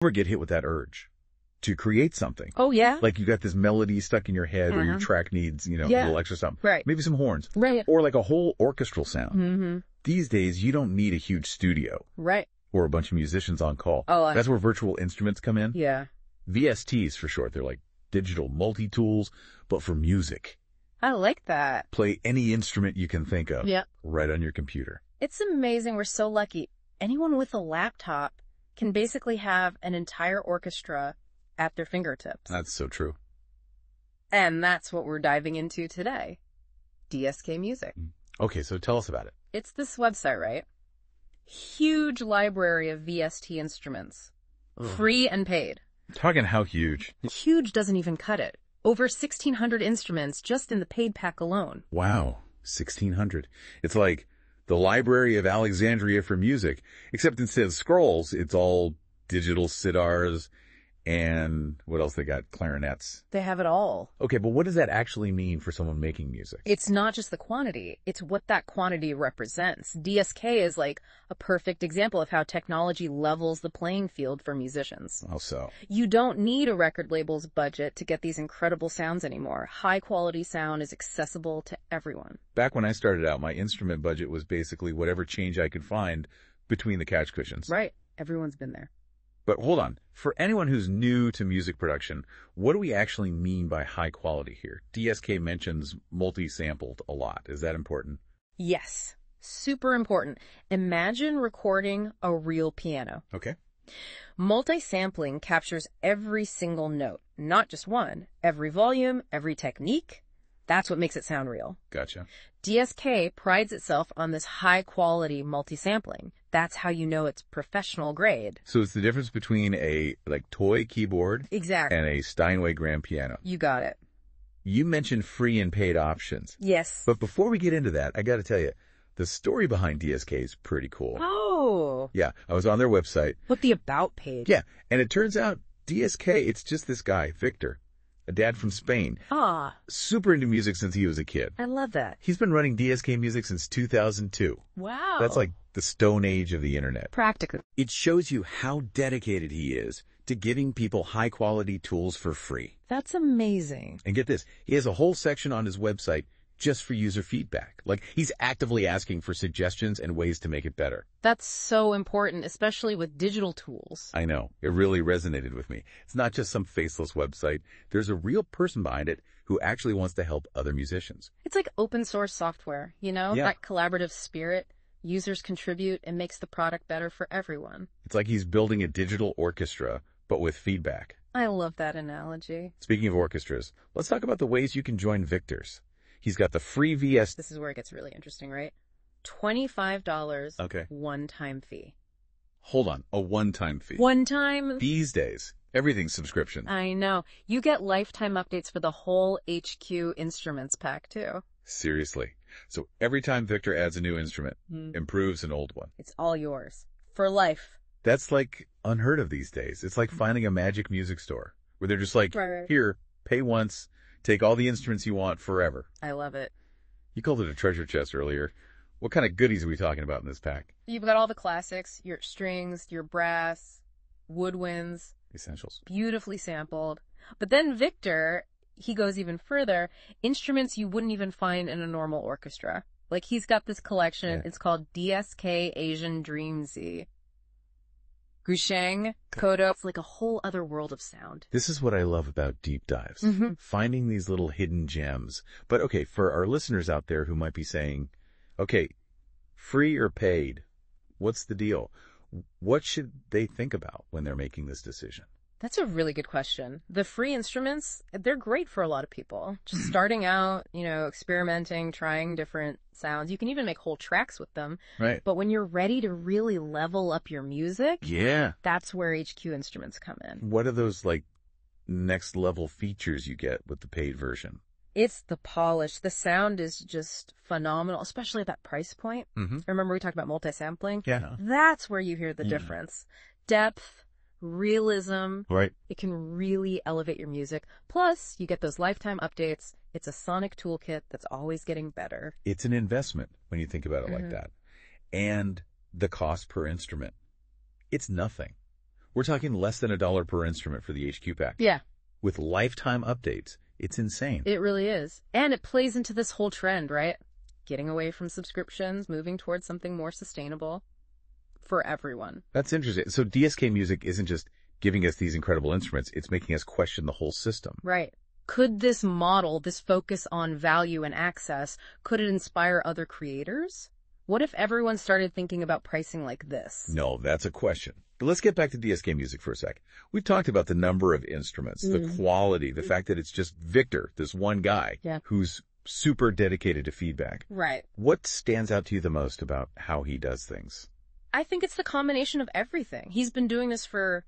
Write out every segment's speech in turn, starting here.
Ever get hit with that urge to create something? Oh, yeah. Like you got this melody stuck in your head or your track needs, a little extra something. Right. Maybe some horns. Right. Or like a whole orchestral sound. Mm-hmm. These days, you don't need a huge studio. Right. Or a bunch of musicians on call. Oh, that's where virtual instruments come in. Yeah. VSTs for short. They're like digital multi-tools, but for music. I like that. Play any instrument you can think of. Yeah. Right on your computer. It's amazing. We're so lucky. Anyone with a laptop can basically have an entire orchestra at their fingertips. That's so true. And that's what we're diving into today. DSK Music. Okay, so tell us about it. It's this website, right? Huge library of VST instruments. Free and paid. Talking how huge? Huge doesn't even cut it. Over 1,600 instruments just in the paid pack alone. Wow, 1,600. It's like the Library of Alexandria for music, except instead of scrolls, it's all digital sitars and what else they got? Clarinets. They have it all. Okay, but what does that actually mean for someone making music? It's not just the quantity. It's what that quantity represents. DSK is like a perfect example of how technology levels the playing field for musicians. How so? You don't need a record label's budget to get these incredible sounds anymore. High quality sound is accessible to everyone. Back when I started out, my instrument budget was basically whatever change I could find between the couch cushions. Right. Everyone's been there. But hold on. For anyone who's new to music production, what do we actually mean by high quality here? DSK mentions multi-sampled a lot. Is that important? Yes. Super important. Imagine recording a real piano. Okay. Multi-sampling captures every single note, not just one. Every volume, every technique. That's what makes it sound real. Gotcha. DSK prides itself on this high-quality multi-sampling. That's how you know it's professional grade. So it's the difference between a toy keyboard Exactly. and a Steinway grand piano. You got it. You mentioned free and paid options. Yes. But before we get into that, I got to tell you, the story behind DSK is pretty cool. Oh. Yeah, I was on their website. What the About page? Yeah, and it turns out DSK, it's just this guy, Victor, a dad from Spain. Ah. Super into music since he was a kid. I love that. He's been running DSK Music since 2002. Wow. That's like the stone age of the internet. Practically. It shows you how dedicated he is to giving people high-quality tools for free. That's amazing. And get this, he has a whole section on his website just for user feedback. Like, he's actively asking for suggestions and ways to make it better. That's so important, especially with digital tools. I know. It really resonated with me. It's not just some faceless website. There's a real person behind it who actually wants to help other musicians. It's like open source software, you know? Yeah. That collaborative spirit. Users contribute and makes the product better for everyone. It's like he's building a digital orchestra, but with feedback. I love that analogy. Speaking of orchestras, let's talk about the ways you can join Victor's. He's got the free VS. This is where it gets really interesting, right? $25 Okay. one-time fee. Hold on, a one-time fee. One time? These days, everything's subscription. I know. You get lifetime updates for the whole HQ Instruments pack, too. Seriously. So every time Victor adds a new instrument, improves an old one. It's all yours. For life. That's like unheard of these days. It's like finding a magic music store where they're just like, Right. here, pay once, take all the instruments you want forever. I love it. You called it a treasure chest earlier. What kind of goodies are we talking about in this pack? You've got all the classics, your strings, your brass, woodwinds, Essentials. beautifully sampled. But then Victor, he goes even further, instruments you wouldn't even find in a normal orchestra. Like he's got this collection, Yeah. It's called DSK Asian Dream Z. Gusheng, Kodo, it's like a whole other world of sound. This is what I love about deep dives. Finding these little hidden gems. But okay, for our listeners out there who might be saying, okay, free or paid, what's the deal? What should they think about when they're making this decision? That's a really good question. The free instruments, they're great for a lot of people. Just starting out, experimenting, trying different sounds. You can even make whole tracks with them. Right. But when you're ready to really level up your music, Yeah. that's where HQ Instruments come in. What are those next level features you get with the paid version? It's the polish. The sound is just phenomenal, especially at that price point. Remember we talked about multi-sampling? Yeah. That's where you hear the difference. Depth, realism. Right. It can really elevate your music. Plus, you get those lifetime updates. It's a sonic toolkit that's always getting better. It's an investment when you think about it like that. And the cost per instrument, it's nothing. We're talking less than $1 per instrument for the HQ pack. Yeah. With lifetime updates. It's insane. It really is. And it plays into this whole trend, right? Getting away from subscriptions, moving towards something more sustainable for everyone. That's interesting. So DSK Music isn't just giving us these incredible instruments, it's making us question the whole system. Right. Could this model, this focus on value and access, could it inspire other creators? What if everyone started thinking about pricing like this? No, that's a question. But let's get back to DSK Music for a sec. We've talked about the number of instruments, the quality, the fact that it's just Victor, this one guy, who's super dedicated to feedback. Right. What stands out to you the most about how he does things? I think it's the combination of everything. He's been doing this for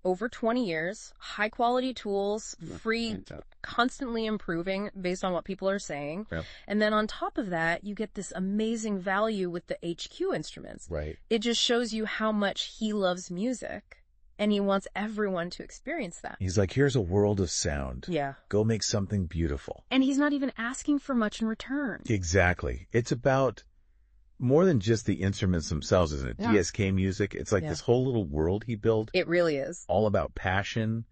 over 20 years, high quality tools, free, constantly improving based on what people are saying. Yeah. And then on top of that, you get this amazing value with the HQ instruments. Right. It just shows you how much he loves music and he wants everyone to experience that. He's like, here's a world of sound. Yeah. Go make something beautiful. And he's not even asking for much in return. Exactly. It's about more than just the instruments themselves, isn't it? Yeah. DSK Music. It's like this whole little world he built. It really is. All about passion,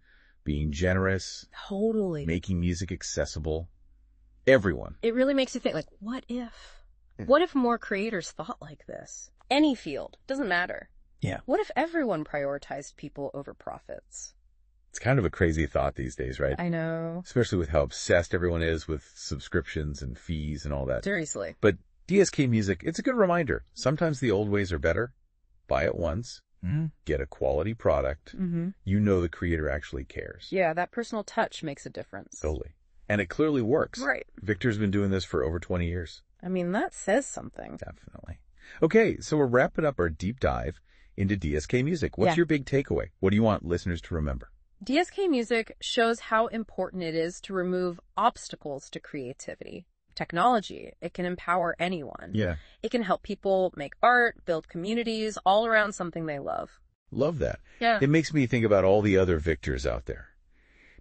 being generous. Totally. Making music accessible. Everyone. It really makes you think, like, what if? What if more creators thought like this? Any field. Doesn't matter. Yeah. What if everyone prioritized people over profits? It's kind of a crazy thought these days, right? I know. Especially with how obsessed everyone is with subscriptions and fees and all that. Seriously. But DSK Music, it's a good reminder. Sometimes the old ways are better. Buy it once. Get a quality product. You know the creator actually cares. Yeah, that personal touch makes a difference. Totally. And it clearly works. Right. Victor's been doing this for over 20 years. I mean, that says something. Definitely. Okay, so we're wrapping up our deep dive into DSK Music. What's your big takeaway? What do you want listeners to remember? DSK Music shows how important it is to remove obstacles to creativity. Technology, it can empower anyone. Yeah. It can help people make art, build communities, all around something they love. Love that. Yeah. It makes me think about all the other Victors out there.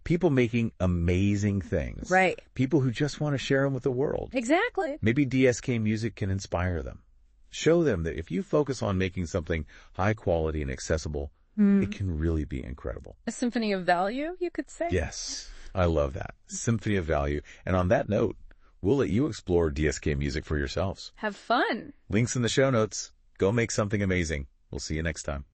People making amazing things. Right. People who just want to share them with the world. Exactly. Maybe DSK Music can inspire them. Show them that if you focus on making something high quality and accessible, it can really be incredible. A symphony of value, you could say. Yes, I love that. Symphony of value. And on that note, we'll let you explore DSK Music for yourselves. Have fun. Links in the show notes. Go make something amazing. We'll see you next time.